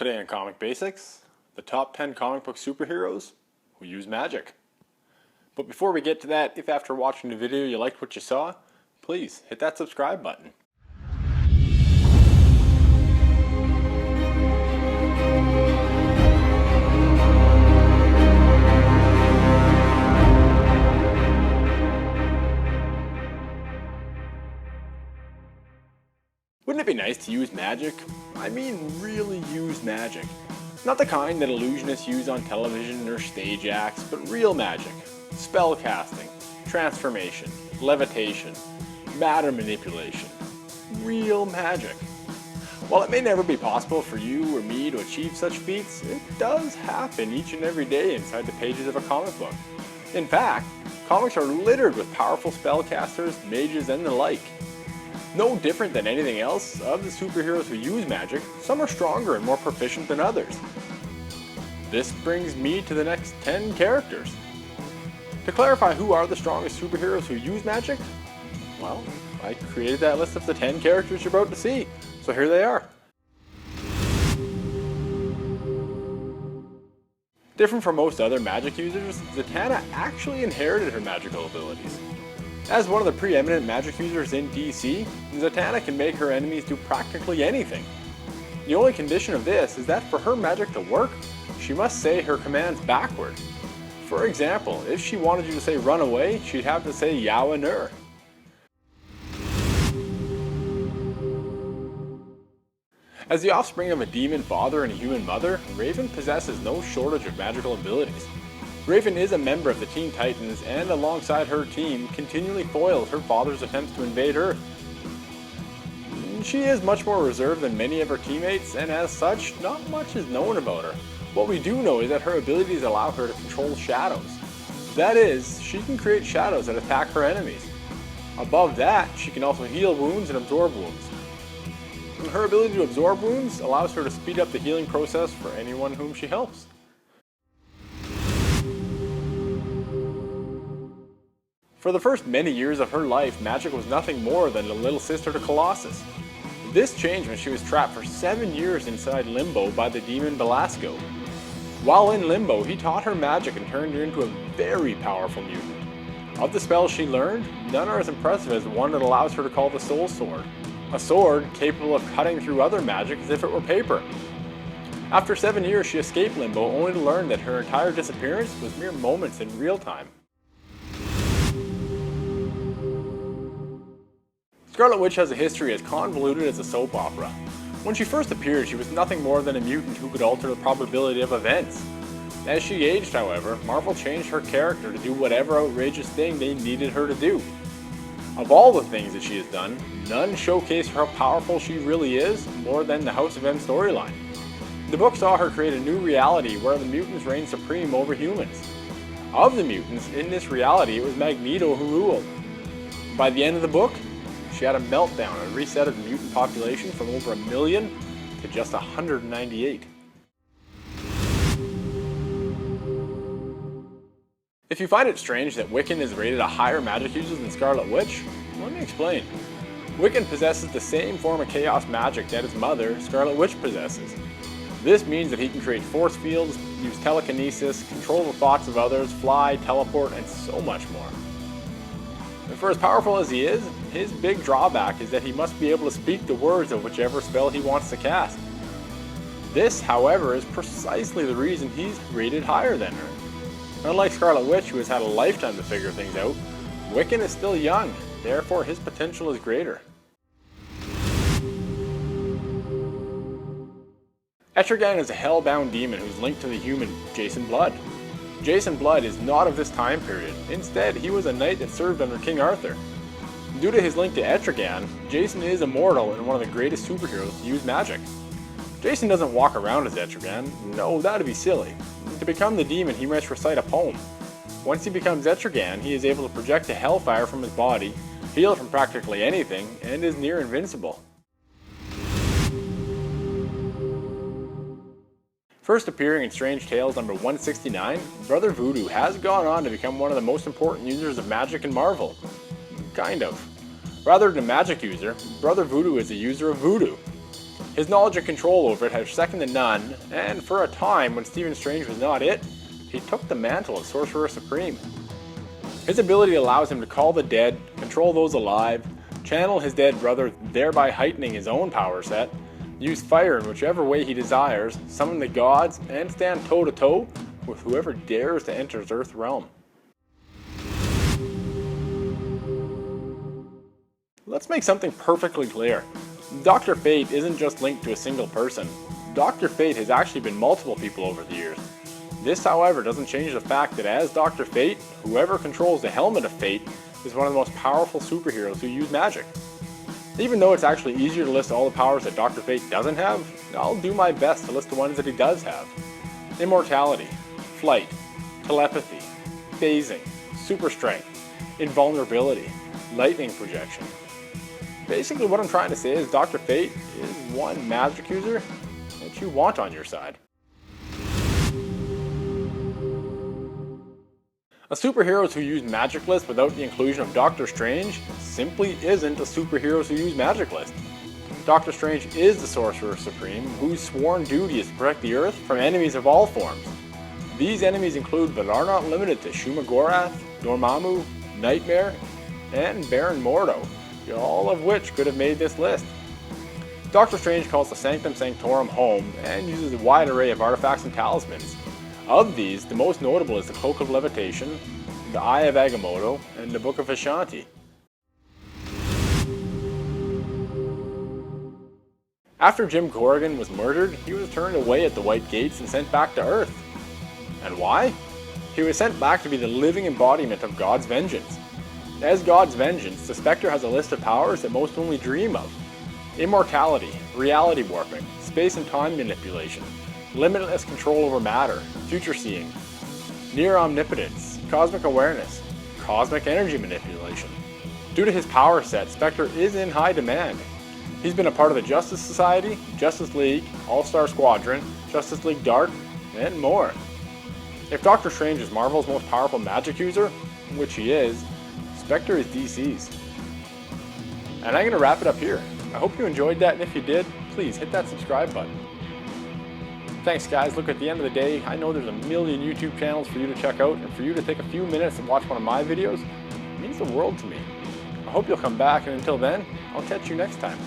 Today on Comic Basics, the top 10 comic book superheroes who use magic. But before we get to that, if after watching the video you liked what you saw, please hit that subscribe button. Wouldn't it be nice to use magic? I mean really use magic. Not the kind that illusionists use on television or stage acts, but real magic. Spellcasting, transformation, levitation, matter manipulation. Real magic. While it may never be possible for you or me to achieve such feats, it does happen each and every day inside the pages of a comic book. In fact, comics are littered with powerful spellcasters, mages, and the like. No different than anything else, of the superheroes who use magic, some are stronger and more proficient than others. This brings me to the next 10 characters. To clarify who are the strongest superheroes who use magic, well, I created that list of the 10 characters you're about to see, so here they are. Different from most other magic users, Zatanna actually inherited her magical abilities. As one of the preeminent magic users in DC, Zatanna can make her enemies do practically anything. The only condition of this is that for her magic to work, she must say her commands backward. For example, if she wanted you to say run away, she'd have to say yawanur. As the offspring of a demon father and a human mother, Raven possesses no shortage of magical abilities. Raven is a member of the Teen Titans and alongside her team continually foils her father's attempts to invade Earth. She is much more reserved than many of her teammates and as such, not much is known about her. What we do know is that her abilities allow her to control shadows. That is, she can create shadows that attack her enemies. Above that, she can also heal wounds and absorb wounds. Her ability to absorb wounds allows her to speed up the healing process for anyone whom she helps. For the first many years of her life, magic was nothing more than a little sister to Colossus. This changed when she was trapped for 7 years inside Limbo by the demon Belasco. While in Limbo, he taught her magic and turned her into a very powerful mutant. Of the spells she learned, none are as impressive as the one that allows her to call the Soul Sword. A sword capable of cutting through other magic as if it were paper. After 7 years, she escaped Limbo only to learn that her entire disappearance was mere moments in real time. Scarlet Witch has a history as convoluted as a soap opera. When she first appeared, she was nothing more than a mutant who could alter the probability of events. As she aged, however, Marvel changed her character to do whatever outrageous thing they needed her to do. Of all the things that she has done, none showcase how powerful she really is more than the House of M storyline. The book saw her create a new reality where the mutants reign supreme over humans. Of the mutants, in this reality it was Magneto who ruled. By the end of the book, she had a meltdown and reset of the mutant population from over 1 million to just 198. If you find it strange that Wiccan is rated a higher magic user than Scarlet Witch, let me explain. Wiccan possesses the same form of chaos magic that his mother, Scarlet Witch, possesses. This means that he can create force fields, use telekinesis, control the thoughts of others, fly, teleport, and so much more. And for as powerful as he is, his big drawback is that he must be able to speak the words of whichever spell he wants to cast. This, however, is precisely the reason he's rated higher than her. Unlike Scarlet Witch, who has had a lifetime to figure things out, Wiccan is still young, therefore his potential is greater. Etrigan is a hell-bound demon who's linked to the human Jason Blood. Jason Blood is not of this time period. Instead, he was a knight that served under King Arthur. Due to his link to Etrigan, Jason is immortal and one of the greatest superheroes to use magic. Jason doesn't walk around as Etrigan. No, that'd be silly. To become the demon, he must recite a poem. Once he becomes Etrigan, he is able to project a hellfire from his body, heal from practically anything, and is near invincible. First appearing in Strange Tales number 169, Brother Voodoo has gone on to become one of the most important users of magic in Marvel. Kind of. Rather than a magic user, Brother Voodoo is a user of voodoo. His knowledge and control over it has second to none, and for a time when Stephen Strange was not it, he took the mantle of Sorcerer Supreme. His ability allows him to call the dead, control those alive, channel his dead brother, thereby heightening his own power set, use fire in whichever way he desires, summon the gods, and stand toe-to-toe with whoever dares to enter his Earth realm. Let's make something perfectly clear. Dr. Fate isn't just linked to a single person. Dr. Fate has actually been multiple people over the years. This, however, doesn't change the fact that as Dr. Fate, whoever controls the helmet of Fate is one of the most powerful superheroes who use magic. Even though it's actually easier to list all the powers that Dr. Fate doesn't have, I'll do my best to list the ones that he does have. Immortality, flight, telepathy, phasing, super strength, invulnerability, lightning projection. Basically what I'm trying to say is Dr. Fate is one magic user that you want on your side. A superhero who use magic list without the inclusion of Doctor Strange simply isn't a superhero who use magic list. Doctor Strange is the Sorcerer Supreme, whose sworn duty is to protect the Earth from enemies of all forms. These enemies include but are not limited to Shumagorath, Dormammu, Nightmare, and Baron Mordo, all of which could have made this list. Doctor Strange calls the Sanctum Sanctorum home and uses a wide array of artifacts and talismans. Of these, the most notable is the Cloak of Levitation, the Eye of Agamotto, and the Book of Ashanti. After Jim Corrigan was murdered, he was turned away at the White Gates and sent back to Earth. And why? He was sent back to be the living embodiment of God's vengeance. As God's vengeance, the Spectre has a list of powers that most only dream of. Immortality, reality warping, space and time manipulation, limitless control over matter, future seeing, near omnipotence, cosmic awareness, cosmic energy manipulation. Due to his power set, Spectre is in high demand. He's been a part of the Justice Society, Justice League, All-Star Squadron, Justice League Dark, and more. If Doctor Strange is Marvel's most powerful magic user, which he is, Spectre is DC's. And I'm going to wrap it up here. I hope you enjoyed that, and if you did, please hit that subscribe button. Thanks guys, look, at the end of the day, I know there's a million YouTube channels for you to check out, and for you to take a few minutes and watch one of my videos, it means the world to me. I hope you'll come back, and until then, I'll catch you next time.